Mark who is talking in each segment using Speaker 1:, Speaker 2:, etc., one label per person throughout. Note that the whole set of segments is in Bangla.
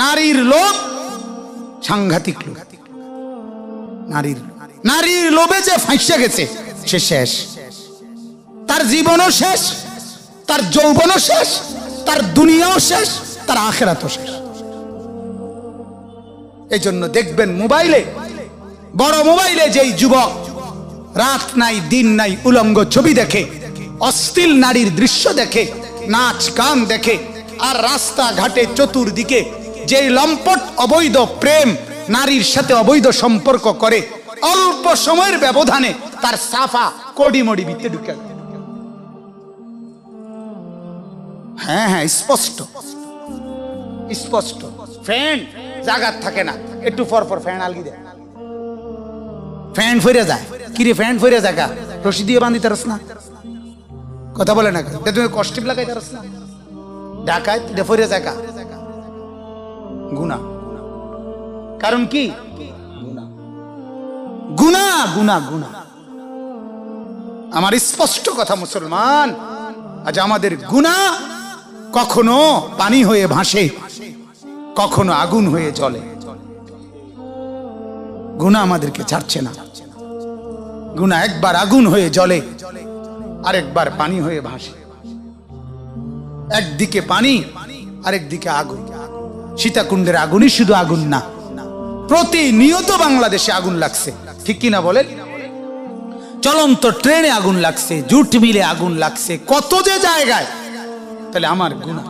Speaker 1: নারীর লোভ সাংঘাতিক লোভ। নারীর লোভে যে ফাঁসে গেছে সে শেষ, তার জীবনও শেষ, তার যৌবনও শেষ, তার দুনিয়াও শেষ, তার আখিরাতও শেষ। এই জন্য দেখবেন মোবাইলে, বড় মোবাইলে যেই যুবক রাত নাই দিন নাই উলঙ্গ ছবি দেখে, অশ্লীল নারীর দৃশ্য দেখে, নাচ গান দেখে, আর রাস্তা ঘাটে চতুর্দিকে যেই লম্পট অবৈধ প্রেম নারীর সাথে অবৈধ সম্পর্ক করে, অল্প সময়ের ব্যবধানে তার সাফা কোডিমড়ি ভিতরে ঢুকে। হ্যাঁ হ্যাঁ, স্পষ্ট স্পষ্ট। ফ্যান জাগাত থাকে না, একটু পর পর ফ্যান আলগি দেয়, ফ্যান ফিরে যায়। কিরে ফ্যান ফিরে জায়গা রশি দিয়ে বাঁধি তারস না, কথা বলে না, তুমি কষ্টিপ লাগাই তারস না, ঢাকায় ফিরে জায়গা গুনাহ। কারণ কি? গুনাহ গুনাহ গুনাহ। আমার স্পষ্ট কথা মুসলমান, আজ আমাদের গুনাহ কখনো পানি হয়ে ভাসে, কখনো আগুন হয়ে জ্বলে। গুনাহ আমাদেরকে ছাড়ছে না। গুনাহ একবার আগুন হয়ে জ্বলে, আরেকবার পানি হয়ে ভাসে। একদিকে পানি, আরেকদিকে আগুন। সীতাকুণ্ডের আগুনই শুধু আগুন না, প্রতিনিয়ত বাংলাদেশে আগুন লাগছে, ঠিক কিনা বলেন? চলন্ত ট্রেনে আগুন লাগছে, জুট মিলে আগুন লাগছে, কত যে জায়গায়। তাহলে আমার গুনাহ,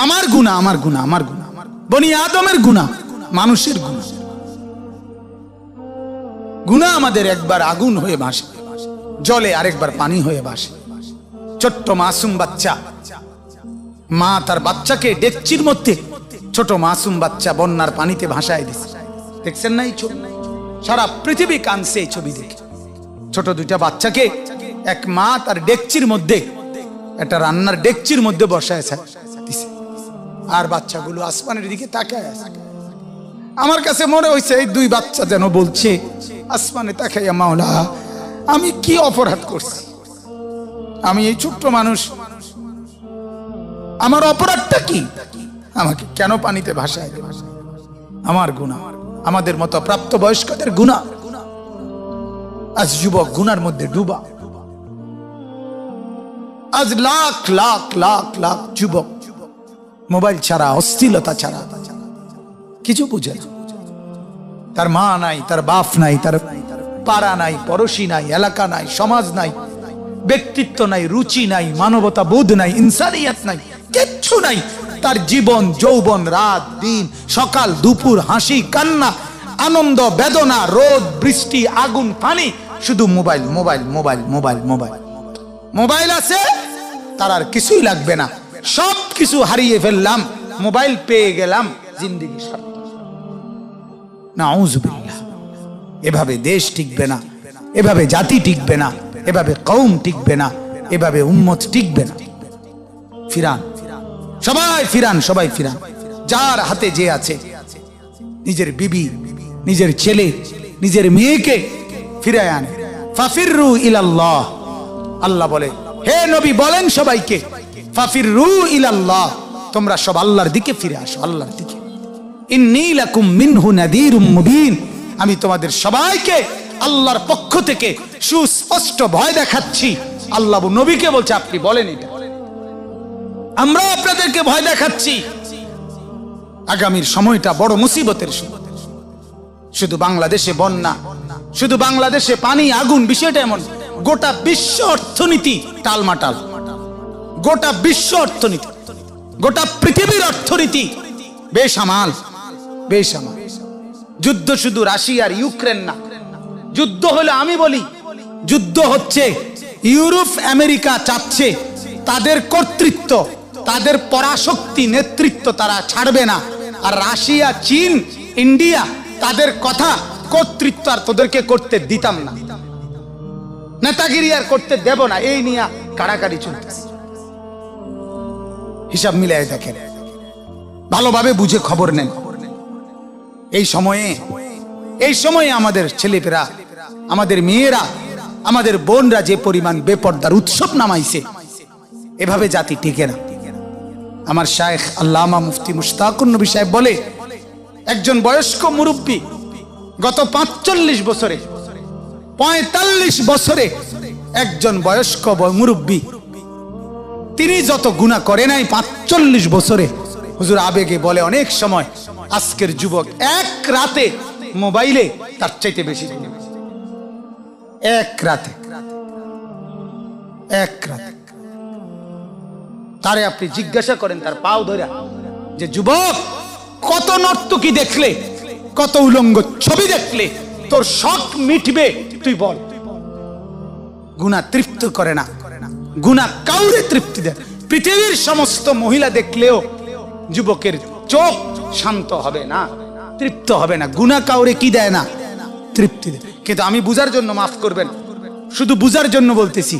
Speaker 1: আমার গুনাহ, আমার গুনাহ, আমার গুনাহ, বনি আদমের গুনাহ, মানুষের গুনাহ। গুনাহ আমাদের একবার আগুন হয়ে ভাসে, জলে, আরেকবার পানি হয়ে ভাসে। ছোট্ট মাসুম বাচ্চা, মা তার বাচ্চাকে ডেকচির মধ্যে, ছোট মাসুম বাচ্চা বন্যার পানিতে ভাসায় দিছে। দেখছেন না এই ছবি? সারা পৃথিবী কাঁদছে এই ছবি দেখে। ছোট দুইটা বাচ্চাকে এক মা তার ডেকচির মধ্যে, একটা রান্নার ডেকচির মধ্যে বসায় দিছে, আর বাচ্চাগুলো আসমানের দিকে তাকায় আছে। আমার কাছে মনে হয়েছে এই দুই বাচ্চা যেন বলছে আসমানে তাকাইয়া, মাওলা আমি কি অপরাধ করছি? আমি এই ছোট্ট মানুষ, আমার অপরাধটা কি? আমাকে কেন পানিতে ভাসায়? আমার গুনাহ, আমাদের মতো প্রাপ্তবয়স্কদের গুনাহ। আজ যুবক গুনার মধ্যে ডুবা। আজ লাখ লাখ লাখ লাখ যুবক মোবাইল ছাড়া, অশ্লীলতা ছাড়া কিছু বুঝে না। তার মা নাই, তার বাপ নাই, তার পাড়া নাই, পড়োশি নাই, এলাকা নাই, সমাজ নাই, ব্যক্তিত্ব নাই, রুচি নাই, মানবতা বোধ নাই, ইনসানিয়াত নাই, কিচ্ছু নাই। তার জীবন যৌবন, রাত দিন, সকাল দুপুর, হাসি কান্না, আনন্দ বেদনা, রোদ বৃষ্টি, আগুন পানি, শুধু mobile mobile mobile mobile mobile. Mobile আছে তার আর কিছুই লাগবে না, সব কিছু হারিয়ে ফেললাম, মোবাইল পেয়ে গেলাম, জিন্দেগি সার্থক। নাউযুবিল্লাহ। এভাবে দেশ টিকবে না, এভাবে জাতি টিকবে না, এভাবে কওম টিকবে না, এভাবে উম্মত টিকবে না। ফিরান, সবাই ফিরান, সবাই ফিরান। যার হাতে যে আছে, নিজের বিবি, নিজের ছেলে, নিজের মেয়েকে ফিরায় আনে। ফাফিররু ইলাল্লাহ। আল্লাহ বলে, হে নবী বলেন সবাইকে, ফাফিররু ইলাল্লাহ, তোমরা সব আল্লাহর দিকে ফিরে আসো, আল্লাহর দিকে। ইন্নী লাকুম মিনহু নাযীরুম মুবিন, আমি তোমাদের সবাইকে আল্লাহর পক্ষ থেকে সুস্পষ্ট ভয় দেখাচ্ছি। আল্লাহ নবীকে বলছে, আপনি বলেন এটা, আমরা আপনাদেরকে ভয় দেখাচ্ছি। আগামীর সময়টা বড় মুসিবতের সময়। শুধু বাংলাদেশে বন্যা, শুধু বাংলাদেশে পানি, আগুন, বিষয়টা এমন, গোটা বিশ্ব অর্থনীতি টালমাটাল। গোটা বিশ্ব অর্থনীতি, গোটা পৃথিবীর অর্থনীতি বেসামাল, বেসামাল। যুদ্ধ শুধু রাশিয়া আর ইউক্রেন না, যুদ্ধ হলে আমি বলি যুদ্ধ হচ্ছে ইউরোপ আমেরিকা চাচ্ছে তাদের কর্তৃত্ব, তাদের পরাশক্তি, নেতৃত্ব তারা ছাড়বে না। আর রাশিয়া, চীন, ইন্ডিয়া তাদের কথা, কর্তৃত্ব আর তোদেরকে করতে দিতাম না, নেতাগিরি আর করতে দেব না, এই নিয়ে কাড়াকাড়ি চলতেছে। হিসাব মিলাই দেখেন, ভালোভাবে বুঝে খবর নেন। এই সময়ে আমাদের ছেলেপেরা, আমাদের মেয়েরা, আমাদের বোনরা যে পরিমাণ বেপর্দার উৎসব নামাইছে, এভাবে জাতি টিকে না। আমার শায়েখ আল্লামা মুফতি মুশতাকুর নবী সাহেব বলে, একজন বয়স্ক মুরব্বী গত 45 বছরে 45 বছরে একজন বয়স্ক মুরব্বী তিনি যত গুনাহ করে নাই 45 বছরে, হুজুর আবেগে বলে অনেক সময় আজকের যুবক এক রাতে মোবাইলে তার চাইতে বেশি, এক রাতে তারে আপনি জিজ্ঞাসা করেন তার পাও ধরে যে যুবক কত নর্তকী দেখলে, কত উলঙ্গ ছবি দেখলে তোর শখ মিটবে, তুই বল। গুনাহ তৃপ্ত করে না, গুনাহ কাউরে তৃপ্তি দেয়। পৃথিবীর সমস্ত মহিলা দেখলেও যুবকের চোখ শান্ত হবে না, তৃপ্ত হবে না। গুনাহ কাউরে কি দেয় না? তৃপ্তি দেয়। কিন্তু আমি বুঝার জন্য, মাফ করবেন, শুধু বুঝার জন্য বলতেছি,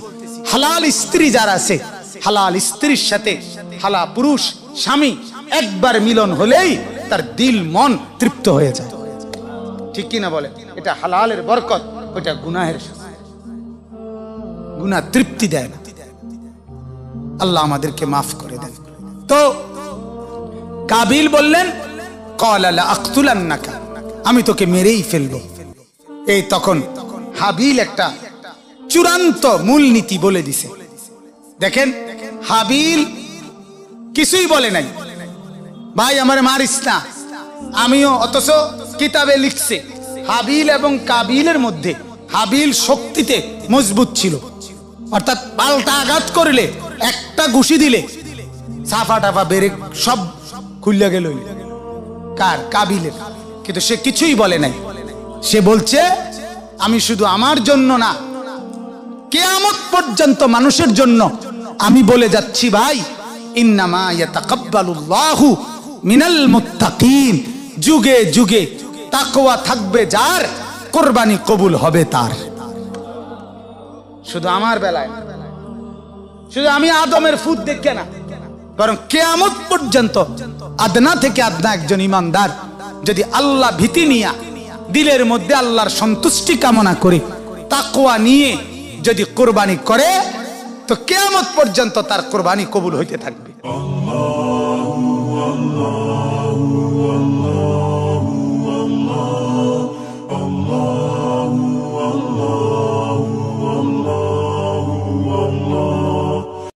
Speaker 1: হালাল স্ত্রী যারা আছে, হালাল স্ত্রীর সাথে হালাল পুরুষ স্বামী একবার মিলন হলেই তার দিল মন তৃপ্ত হয়ে যায়, ঠিক কি না বলে? এটা হালালের বরকত, ওটা গুনাহের শাস্তি। গুনাহ তৃপ্তি দেয় না। আল্লাহ আমাদেরকে মাফ করে দেন। তো কাবিল বললেন ক্বালা লা আকতুলান্নাকা, আমি তোকে মেরেই ফেলবো। এই তখন হাবিল একটা চূড়ান্ত মূলনীতি বলে দিছে। দেখেন, হাবিল কিছুই বলে নাই, ভাই আমারে মারিস না, আমিও, অথচ কিতাবে লিখছে হাবিল এবং কাবিলের মধ্যে হাবিল শক্তিতে মজবুত ছিল, অর্থাৎ পাল্টা আঘাত করলে, একটা ঘুষি দিলে সাফা টাফা বেরে সব খুললে গেল। কার? কাবিলের। কিন্তু সে কিছুই বলে নাই। সে বলছে আমি শুধু আমার জন্য না, কিয়ামত পর্যন্ত মানুষের জন্য আমি বলে যাচ্ছি, ভাই ইন্নামা ইয়াতাকাব্বালুল্লাহু মিনাল মুত্তাকিন, যুগে যুগে তাকওয়া থাকবে যার, কুরবানি কবুল হবে তার। শুধু আমার বেলায়, শুধু আমি আদমের ফুট দেখে না, বরং কিয়ামত পর্যন্ত আদনা থেকে আদনা একজন ইমানদার যদি আল্লাহ ভীতি নিয়ে দিলের মধ্যে আল্লাহর সন্তুষ্টি কামনা করে তাকওয়া নিয়ে যদি কুরবানি করে, তো কিয়ামত পর্যন্ত তার কুরবানি কবুল হইতে থাকবে।